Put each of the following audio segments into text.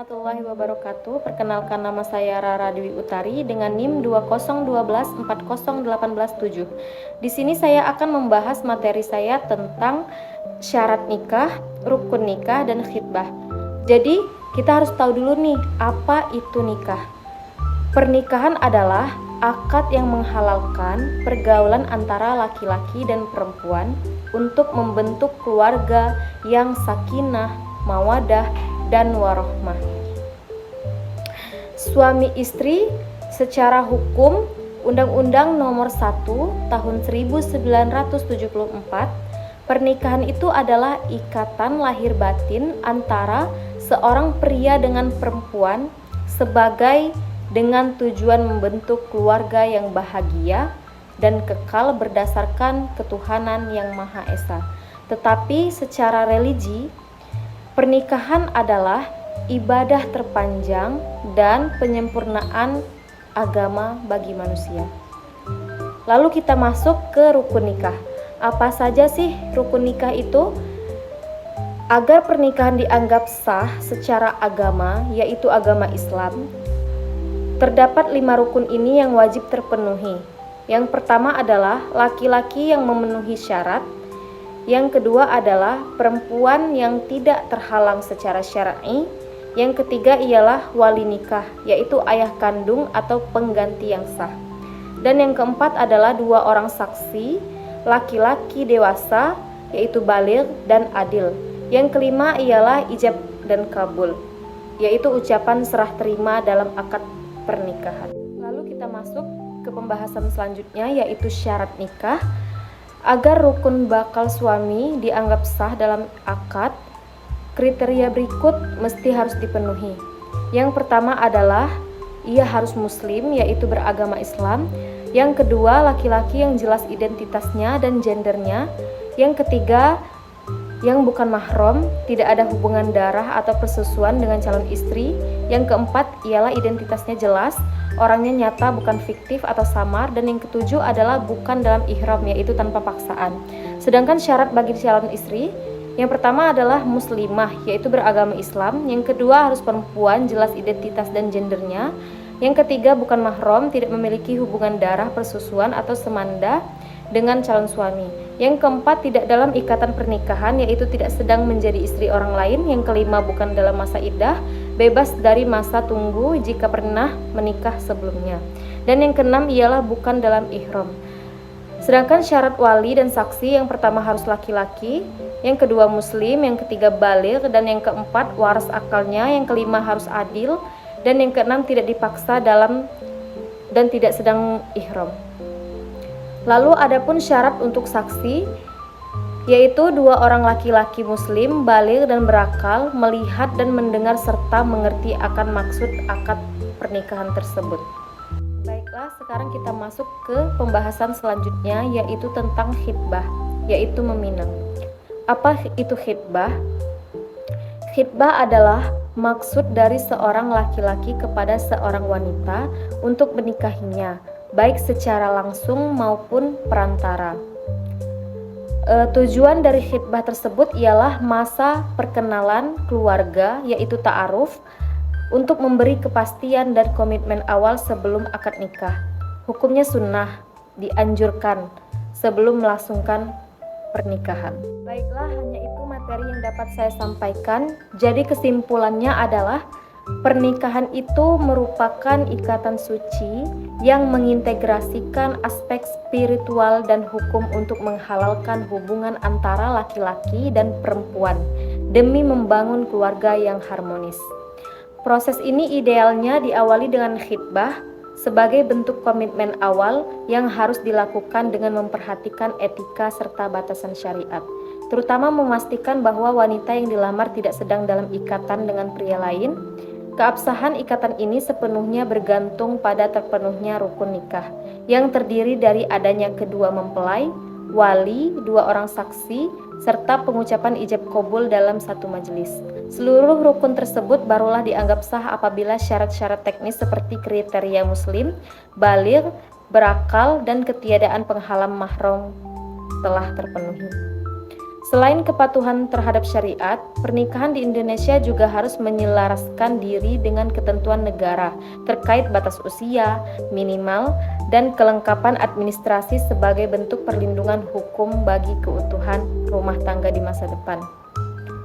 warahmatullahi wabarakatuh. Perkenalkan, nama saya Rara Dwi Utari dengan NIM 201240887. Di sini saya akan membahas materi saya tentang syarat nikah, rukun nikah, dan khitbah. Jadi, kita harus tahu dulu nih, apa itu nikah. Pernikahan adalah akad yang menghalalkan pergaulan antara laki-laki dan perempuan untuk membentuk keluarga yang sakinah, mawadah, dan warohmah. Suami istri secara hukum Undang-Undang Nomor 1 Tahun 1974, pernikahan itu adalah ikatan lahir batin antara seorang pria dengan perempuan sebagai dengan tujuan membentuk keluarga yang bahagia dan kekal berdasarkan ketuhanan yang Maha Esa. Tetapi secara religi, pernikahan adalah ibadah terpanjang dan penyempurnaan agama bagi manusia. Lalu kita masuk ke rukun nikah. Apa saja sih rukun nikah itu? Agar pernikahan dianggap sah secara agama, yaitu agama Islam, terdapat 5 rukun ini yang wajib terpenuhi. Yang pertama adalah laki-laki yang memenuhi syarat. Yang kedua adalah perempuan yang tidak terhalang secara syar'i. Yang ketiga ialah wali nikah, yaitu ayah kandung atau pengganti yang sah. Dan yang keempat adalah 2 orang saksi, laki-laki dewasa, yaitu baligh dan adil. Yang kelima ialah ijab dan kabul, yaitu ucapan serah terima dalam akad pernikahan. Lalu kita masuk ke pembahasan selanjutnya, yaitu syarat nikah. Agar rukun bakal suami dianggap sah dalam akad, kriteria berikut mesti harus dipenuhi. Yang pertama adalah ia harus muslim, yaitu beragama Islam. Yang kedua, laki-laki yang jelas identitasnya dan gendernya. Yang ketiga, yang bukan mahram, tidak ada hubungan darah atau persusuan dengan calon istri. Yang keempat ialah identitasnya jelas, orangnya nyata bukan fiktif atau samar. Dan yang ketujuh adalah bukan dalam ihram, yaitu tanpa paksaan. Sedangkan syarat bagi calon istri, yang pertama adalah muslimah, yaitu beragama Islam. Yang kedua harus perempuan, jelas identitas dan gendernya. Yang ketiga bukan mahram, tidak memiliki hubungan darah, persusuan atau semanda dengan calon suami. Yang keempat tidak dalam ikatan pernikahan, yaitu tidak sedang menjadi istri orang lain. Yang kelima bukan dalam masa iddah, bebas dari masa tunggu jika pernah menikah sebelumnya. Dan yang keenam ialah bukan dalam ihram. Sedangkan syarat wali dan saksi, yang pertama harus laki-laki, yang kedua muslim, yang ketiga baligh, dan yang keempat waras akalnya, yang kelima harus adil, dan yang keenam tidak dipaksa dalam dan tidak sedang ihram. Lalu adapun syarat untuk saksi, yaitu 2 orang laki-laki muslim, baligh dan berakal, melihat dan mendengar serta mengerti akan maksud akad pernikahan tersebut. Baiklah, sekarang kita masuk ke pembahasan selanjutnya, yaitu tentang khitbah, yaitu meminang. Apa itu khitbah? Khitbah adalah maksud dari seorang laki-laki kepada seorang wanita untuk menikahinya, baik secara langsung maupun perantara. Tujuan dari khitbah tersebut ialah masa perkenalan keluarga, yaitu ta'aruf, untuk memberi kepastian dan komitmen awal sebelum akad nikah. Hukumnya sunnah, dianjurkan sebelum melangsungkan pernikahan. Baiklah, hanya itu materi yang dapat saya sampaikan. Jadi kesimpulannya adalah pernikahan itu merupakan ikatan suci yang mengintegrasikan aspek spiritual dan hukum untuk menghalalkan hubungan antara laki-laki dan perempuan demi membangun keluarga yang harmonis. Proses ini idealnya diawali dengan khitbah sebagai bentuk komitmen awal yang harus dilakukan dengan memperhatikan etika serta batasan syariat, terutama memastikan bahwa wanita yang dilamar tidak sedang dalam ikatan dengan pria lain. Keabsahan ikatan ini sepenuhnya bergantung pada terpenuhnya rukun nikah, yang terdiri dari adanya kedua mempelai, wali, 2 orang saksi, serta pengucapan ijab kabul dalam satu majelis. Seluruh rukun tersebut barulah dianggap sah apabila syarat-syarat teknis seperti kriteria muslim, baligh, berakal, dan ketiadaan penghalang mahram telah terpenuhi. Selain kepatuhan terhadap syariat, pernikahan di Indonesia juga harus menyelaraskan diri dengan ketentuan negara terkait batas usia, minimal, dan kelengkapan administrasi sebagai bentuk perlindungan hukum bagi keutuhan rumah tangga di masa depan.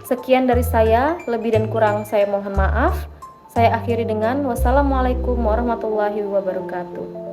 Sekian dari saya, lebih dan kurang saya mohon maaf. Saya akhiri dengan wassalamualaikum warahmatullahi wabarakatuh.